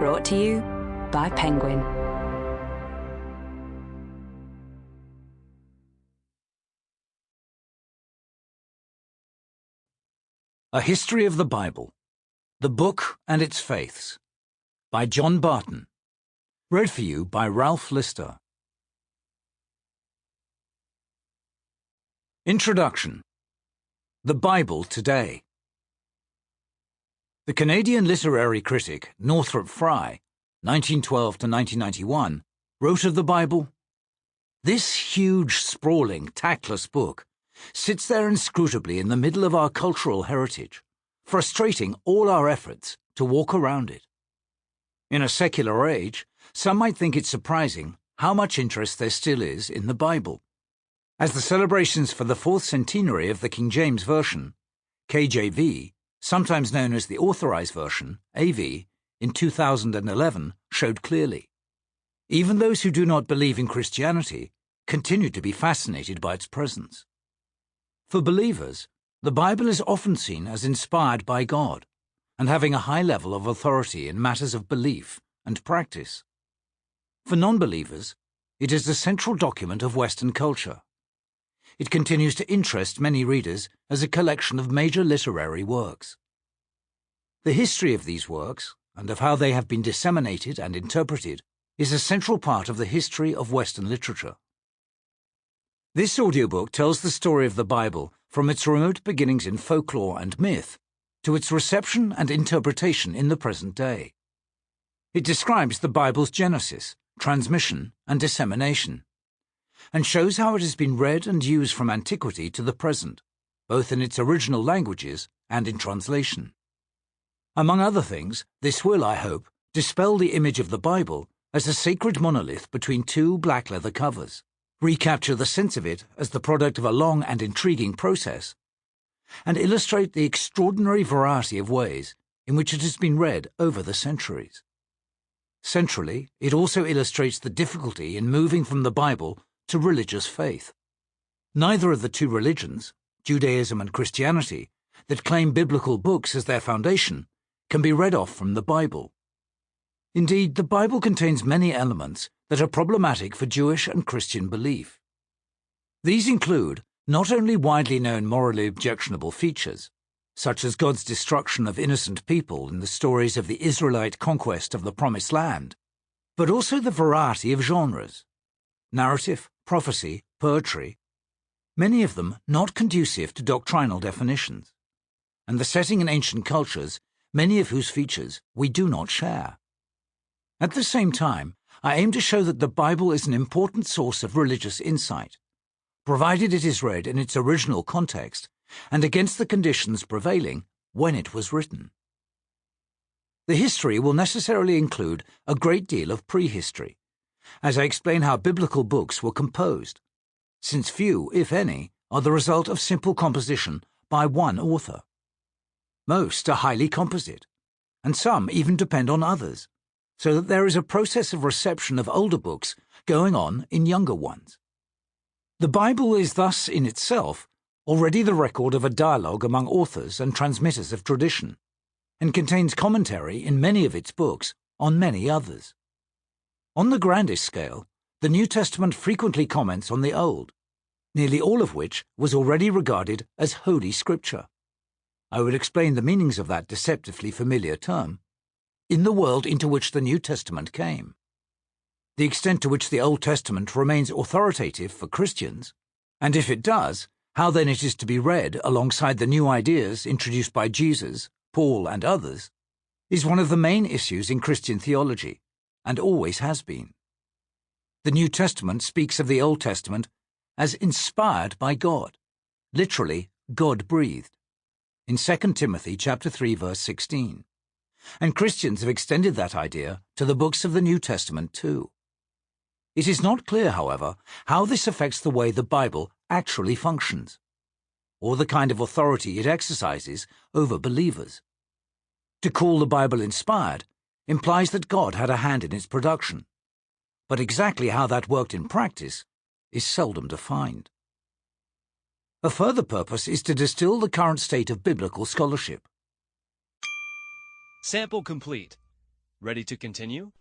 Brought to you by Penguin. A History of the Bible, The Book and Its Faiths, by John Barton. Read for you by Ralph Lister. Introduction. The Bible Today. The Canadian literary critic Northrop Frye, 1912 to 1991, wrote of the Bible, "This huge, sprawling, tactless book sits there inscrutably in the middle of our cultural heritage, frustrating all our efforts to walk around it. In a secular age, some might think it surprising how much interest there still is in the Bible. As the celebrations for the 4th centenary of the King James Version, KJV, sometimes known as the Authorized Version, AV, in 2011 showed clearly. Even those who do not believe in Christianity continue to be fascinated by its presence. For believers, the Bible is often seen as inspired by God and having a high level of authority in matters of belief and practice. For non-believers, it is the central document of Western culture. It continues to interest many readers as a collection of major literary works. The history of these works, and of how they have been disseminated and interpreted, is a central part of the history of Western literature. This audiobook tells the story of the Bible from its remote beginnings in folklore and myth to its reception and interpretation in the present day. It describes the Bible's genesis, transmission, and dissemination, and shows how it has been read and used from antiquity to the present, both in its original languages and in translation. Among other things, this will, I hope, dispel the image of the Bible as a sacred monolith between two black leather covers, recapture the sense of it as the product of a long and intriguing process, and illustrate the extraordinary variety of ways in which it has been read over the centuries. Centrally, it also illustrates the difficulty in moving from the Bible to religious faith. Neither of the two religions, Judaism and Christianity, that claim biblical books as their foundation, can be read off from the Bible. Indeed, the Bible contains many elements that are problematic for Jewish and Christian belief. These include not only widely known morally objectionable features, such as God's destruction of innocent people in the stories of the Israelite conquest of the Promised Land, but also the variety of genres: narrative, prophecy, poetry, many of them not conducive to doctrinal definitions, and the setting in ancient cultures, many of whose features we do not share. At the same time, I aim to show that the Bible is an important source of religious insight, provided it is read in its original context and against the conditions prevailing when it was written. The history will necessarily include a great deal of prehistory, as I explain how biblical books were composed, since few, if any, are the result of simple composition by one author. Most are highly composite, and some even depend on others, so that there is a process of reception of older books going on in younger ones. The Bible is thus, in itself, already the record of a dialogue among authors and transmitters of tradition, and contains commentary in many of its books on many others. On the grandest scale, the New Testament frequently comments on the Old, nearly all of which was already regarded as Holy Scripture. I will explain the meanings of that deceptively familiar term in the world into which the New Testament came, the extent to which the Old Testament remains authoritative for Christians, and if it does, how then it is to be read alongside the new ideas introduced by Jesus, Paul, and others, is one of the main issues in Christian theology, and always has been. The New Testament speaks of the Old Testament as inspired by God, literally God-breathed, in 2 Timothy chapter 3, verse 16, and Christians have extended that idea to the books of the New Testament too. It is not clear, however, how this affects the way the Bible actually functions, or the kind of authority it exercises over believers. To call the Bible inspired implies that God had a hand in its production, but exactly how that worked in practice is seldom defined. A further purpose is to distill the current state of biblical scholarship. Sample complete. Ready to continue?